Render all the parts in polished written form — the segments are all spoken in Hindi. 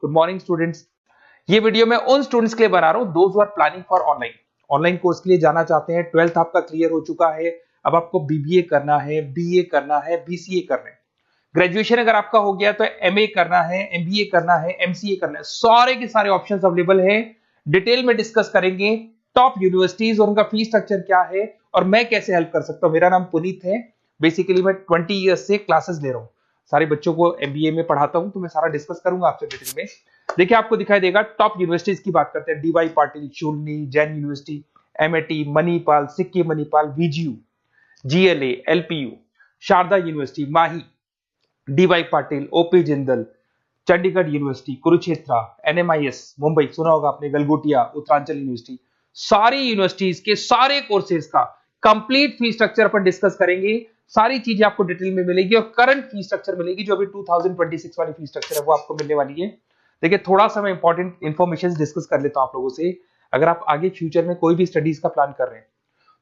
Good morning students. ये वीडियो मैं उन स्टूडेंट्स के लिए बना रहा हूं those who are planning for online course के लिए जाना चाहते हैं। 12th आपका क्लियर हो चुका है, अब आपको बीबीए करना है, बीए करना है, बीसीए करना है। ग्रेजुएशन अगर आपका हो गया तो एमए करना है, एमबीए करना है, एमसीए करना है। सारे के सारे ऑप्शंस अवेलेबल है। डिटेल में डिस्कस करेंगे टॉप यूनिवर्सिटीज और उनका फीस स्ट्रक्चर क्या है और मैं कैसे हेल्प कर सकता हूं। मेरा नाम पुनीत है। बेसिकली मैं 20 ईयर्स से क्लासेस ले रहा हूं, सारे बच्चों को एमबीए में पढ़ाता हूं, तो मैं सारा डिस्कस करूंगा आपसे डिटेल में। देखिए आपको दिखाई देगा टॉप यूनिवर्सिटीज की बात करते हैं। DY Patil, Shoolini, Jain university, MIT, Manipal, Sikkim Manipal, VGU, GLA, LPU, Sharda university, Mahi, DY Patil, OP Jindal, Chandigarh university, Kurukshetra, NMIS Mumbai सुना होगा आपने, गलगोटिया, उत्तरांचल यूनिवर्सिटी। सारी यूनिवर्सिटीज के सारे कोर्सेज का कंप्लीट फीस स्ट्रक्चर पर डिस्कस करेंगे। सारी चीजें आपको डिटेल में मिलेगी और करंट फीस स्ट्रक्चर मिलेगी, जो अभी 2026 वाली फीस स्ट्रक्चर है वो आपको मिलने वाली है। देखिए थोड़ा सा मैं इंपॉर्टेंट इन्फॉर्मेशन डिस्कस कर लेता हूं आप लोगों से। अगर आप आगे फ्यूचर में कोई भी स्टडीज का प्लान कर रहे हैं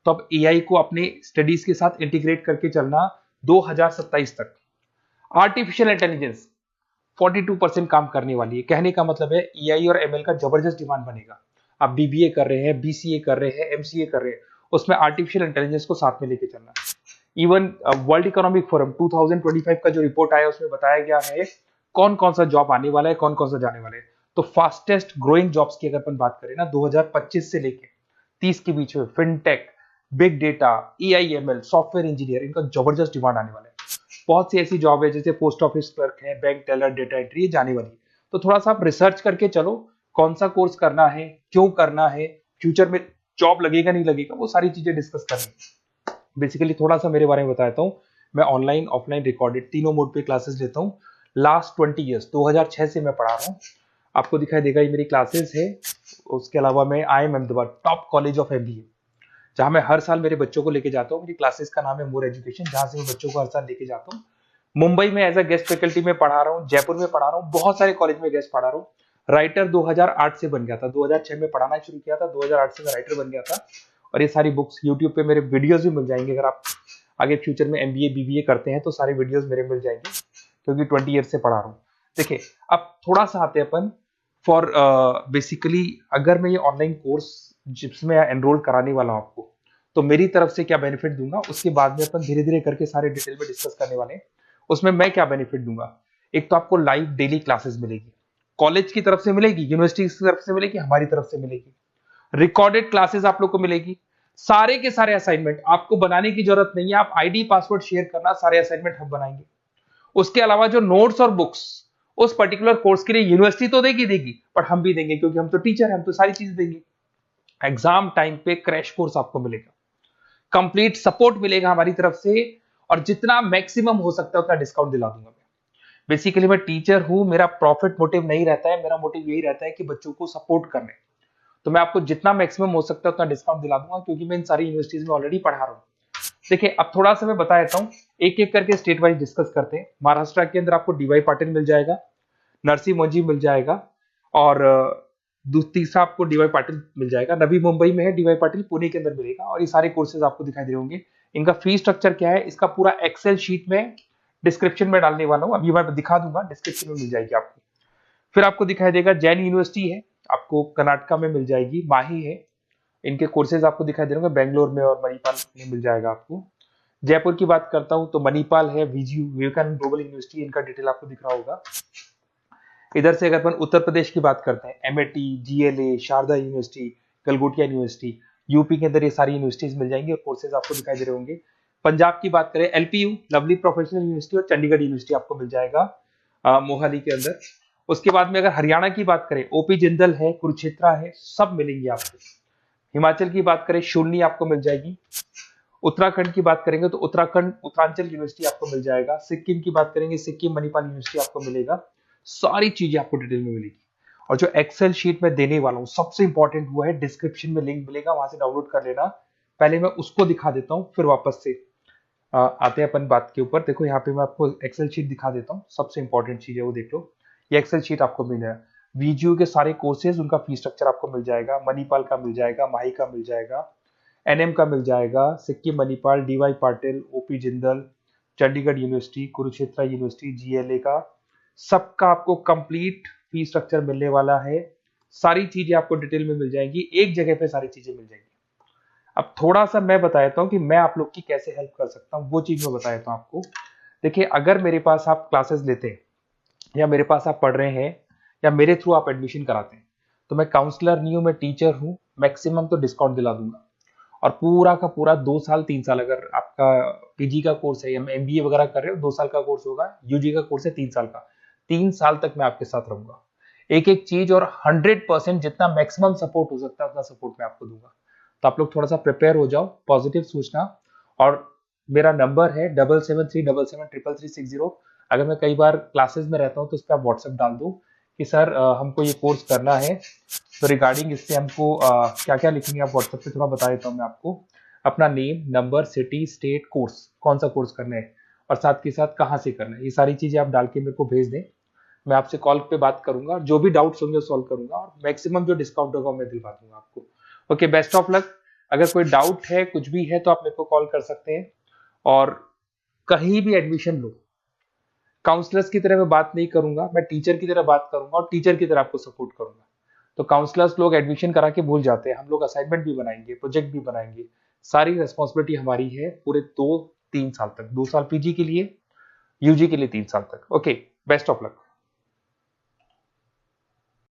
तो आप एआई को अपने स्टडीज के साथ इंटीग्रेट करके चलना। 2027 तक आर्टिफिशियल इंटेलिजेंस 42% काम करने वाली है। कहने का मतलब है एआई और एमएल का जबरदस्त डिमांड बनेगा। आप बीबीए कर रहे हैं, बीसीए कर रहे हैं, एमसीए कर रहे हैं, उसमें आर्टिफिशियल इंटेलिजेंस को साथ में लेके चलना। इवन वर्ल्ड इकोनॉमिक फोरम 2025 का जो रिपोर्ट आया उसमें बताया गया है कौन कौन सा जॉब आने वाला है, कौन कौन सा जाने वाला है। तो फास्टेस्ट ग्रोइंग जॉब्स की अगर अपन बात करें ना 2025 से लेके 30 के बीच में fintech, big data, AIML, software engineer, इनका जबरदस्त डिमांड आने वाला है। बहुत सी ऐसी जॉब है जैसे पोस्ट ऑफिस क्लर्क है, बैंक टेलर, डेटा एंट्री, ये जाने वाली है। तो थोड़ा सा आप रिसर्च करके चलो कौन सा कोर्स करना है, क्यों करना है, फ्यूचर में जॉब लगेगा नहीं लगेगा, वो सारी चीजें डिस्कस करनी। बेसिकली थोड़ा सा मेरे बारे में बताता हूँ। मैं ऑनलाइन ऑफलाइन रिकॉर्डेड तीनों मोड पे क्लासेस लेता हूँ। लास्ट 20 ईयर्स 2006 से मैं पढ़ा रहा हूँ। आपको दिखाई देगा ये मेरी क्लासेस है। उसके अलावा मैं IIM Ahmedabad top college of MBA, जहां मैं हर साल मेरे बच्चों को लेके जाता हूँ। मेरी क्लासेस का नाम है मोर एजुकेशन, जहां से मैं बच्चों को हर साल लेके जाता हूँ। मुंबई में एज अ गेस्ट फैकल्टी में पढ़ा रहा हूँ, जयपुर में पढ़ा रहा हूँ, बहुत सारे कॉलेज में गेस्ट पढ़ा रहा हूँ। राइटर 2008 से बन गया था, 2006 में पढ़ाना शुरू किया था, 2008 से मैं राइटर बन गया था। और ये सारी बुक्स यूट्यूब पे मेरे वीडियोस भी मिल जाएंगे। अगर आप आगे फ्यूचर में एमबीए बीबीए करते हैं तो सारे वीडियोस मेरे मिल जाएंगे, क्योंकि 20 ईयर से पढ़ा रहा हूँ। देखिए अब थोड़ा सा आते हैं अपन फॉर बेसिकली अगर मैं ये ऑनलाइन कोर्स जिसमें एनरोल कराने वाला हूँ आपको, तो मेरी तरफ से क्या बेनिफिट दूंगा उसके बाद में अपन धीरे धीरे करके सारे डिटेल में डिस्कस करने वाले हैं। उसमें मैं क्या बेनिफिट दूंगा, एक तो आपको लाइव डेली क्लासेस मिलेगी, कॉलेज की तरफ से मिलेगी, यूनिवर्सिटी की तरफ से मिलेगी, हमारी तरफ से मिलेगी। रिकॉर्डेड क्लासेस आप लोग को मिलेगी। सारे के सारे असाइनमेंट आपको बनाने की जरूरत नहीं है, आप आईडी पासवर्ड शेयर करना, सारे असाइनमेंट हम बनाएंगे। उसके अलावा जो नोट्स और बुक्स उस पर्टिकुलर कोर्स के लिए यूनिवर्सिटी तो देगी, पर हम भी देंगे, क्योंकि हम तो टीचर हैं, हम तो सारी चीज देंगे। एग्जाम टाइम पे क्रैश कोर्स आपको मिलेगा, कंप्लीट सपोर्ट मिलेगा हमारी तरफ से, और जितना मैक्सिमम हो सकता है उतना डिस्काउंट दिला दूंगा मैं। बेसिकली मैं टीचर हूं, मेरा प्रॉफिट मोटिव नहीं रहता है, मेरा मोटिव यही रहता है कि बच्चों को सपोर्ट करने। तो मैं आपको जितना मैक्सिमम हो सकता है उतना डिस्काउंट दिला दूंगा, क्योंकि मैं इन सारी यूनिवर्सिटीज में ऑलरेडी पढ़ा रहा हूँ। देखिए अब थोड़ा सा मैं बता देता हूँ, एक एक करके स्टेट वाइज डिस्कस करते हैं। महाराष्ट्र के अंदर आपको डीवाई पाटिल मिल जाएगा, नरसी मोंजी मिल जाएगा, और तीसरा आपको डीवाई पाटिल मिल जाएगा। नवी मुंबई में है डीवाई पाटिल, पुणे के अंदर मिलेगा। और ये सारे कोर्सेज आपको दिखाई दे रहे होंगे। इनका फीस स्ट्रक्चर क्या है, इसका पूरा एक्सेल शीट में डिस्क्रिप्शन में डालने वाला हूँ, अभी मैं दिखा दूंगा, डिस्क्रिप्शन में मिल जाएगी आपको। फिर आपको दिखाई देगा जैन यूनिवर्सिटी है, आपको कर्नाटका में मिल जाएगी, माही है, इनके कोर्सेज आपको दिखाई दे रहे होंगे, बेंगलोर में और मणिपाल में मिल जाएगा आपको। जयपुर की बात करता हूं तो मणिपाल है, वीजीयू, विवेकानंद ग्लोबल यूनिवर्सिटी, इनका डिटेल आपको दिख रहा होगा। इधर से अगर अपन उत्तर प्रदेश की बात करते हैं, MIT, GLA, Sharda university, Galgotia university, UP के अंदर ये सारी यूनिवर्सिटीज मिल जाएंगी और कोर्सेज आपको दिखाई दे रहे होंगे। पंजाब की बात करें, एलपीयू, लवली प्रोफेशनल यूनिवर्सिटी, और चंडीगढ़ यूनिवर्सिटी आपको मिल जाएगा मोहाली के अंदर। उसके बाद में अगर हरियाणा की बात करें, ओपी जिंदल है, कुरुक्षेत्र है, सब मिलेंगे आपको। हिमाचल की बात करें, शूलनी आपको मिल जाएगी। उत्तराखंड की बात करेंगे तो उत्तराखंड उत्तरांचल यूनिवर्सिटी आपको मिल जाएगा। सिक्किम की बात करेंगे, सिक्किम मणिपाल यूनिवर्सिटी आपको मिलेगा। सारी चीजें आपको डिटेल में मिलेगी। और जो एक्सेल शीट में देने वाला हूँ सबसे इंपॉर्टेंट वो है, डिस्क्रिप्शन में लिंक मिलेगा, वहां से डाउनलोड कर लेना। पहले मैं उसको दिखा देता हूँ, फिर वापस से आते हैं अपन बात के ऊपर। देखो यहाँ पे मैं आपको एक्सेल शीट दिखा देता हूँ, सबसे इंपॉर्टेंट चीज है वो देख लो। ये एक्सेल शीट आपको मिल जाएगा। वीजीयू के सारे कोर्सेज, उनका फीस स्ट्रक्चर आपको मिल जाएगा। मणिपाल का मिल जाएगा, माही का मिल जाएगा, एनएम का मिल जाएगा, Sikkim Manipal, DY Patil, OP Jindal, Chandigarh university, Kurukshetra university, GLA का, सबका आपको कंप्लीट फी स्ट्रक्चर मिलने वाला है, सारी चीजें आपको डिटेल में मिल जाएंगी, एक जगह पे सारी चीजें मिल जाएंगी। अब थोड़ा सा मैं बता देता हूँ कि मैं आप लोग की कैसे हेल्प कर सकता हूँ, वो चीज मैं बता देता हूँ आपको। देखिए, अगर मेरे पास आप क्लासेस लेते हैं या मेरे पास आप पढ़ रहे हैं या मेरे थ्रू आप एडमिशन कराते हैं, तो मैं काउंसलर नहीं हूँ, मैं टीचर हूँ, मैक्सिमम तो डिस्काउंट दिला दूंगा। और पूरा का पूरा 2 साल 3 साल, अगर आपका पीजी का कोर्स है या एमबीए वगैरह कर रहे हो, 2 साल का कोर्स होगा, यूजी का कोर्स है 3 साल का, 3 साल तक मैं आपके साथ रहूंगा। एक एक चीज और 100% जितना मैक्सिमम सपोर्ट हो सकता है उतना सपोर्ट मैं आपको दूंगा। तो आप लोग थोड़ा सा प्रिपेयर हो जाओ, पॉजिटिव सोचना। और मेरा नंबर है 7737733360। अगर मैं कई बार क्लासेस में रहता हूँ तो उस पर आप व्हाट्सएप डाल दो कि सर हमको ये कोर्स करना है, तो रिगार्डिंग इससे हमको क्या क्या लिखेंगे आप व्हाट्सएप पे थोड़ा बता देता हूँ मैं आपको। अपना name, number, city, state, course, कौन सा कोर्स करना है और साथ के साथ कहाँ से करना है, ये सारी चीजें आप डाल के मेरे को भेज दें। मैं आपसे कॉल पे बात करूंगा और जो भी डाउट्स होंगे वो सॉल्व करूंगा और मैक्सिमम जो डिस्काउंट होगा मैं दिलवा दूंगा आपको। Okay, best of luck. अगर कोई डाउट है, कुछ भी है, तो आप मेरे को कॉल कर सकते हैं। और कहीं भी एडमिशन लो, काउंसलर्स की तरह मैं बात नहीं करूंगा, मैं टीचर की तरह बात करूंगा और टीचर की तरह आपको सपोर्ट करूंगा। तो काउंसलर्स लोग एडमिशन करा के भूल जाते हैं, हम लोग असाइनमेंट भी बनाएंगे, प्रोजेक्ट भी बनाएंगे, सारी रिस्पॉन्सिबिलिटी हमारी है पूरे 2-3 साल तक, 2 साल पीजी के लिए, यूजी के लिए 3 साल तक। Okay, best of luck.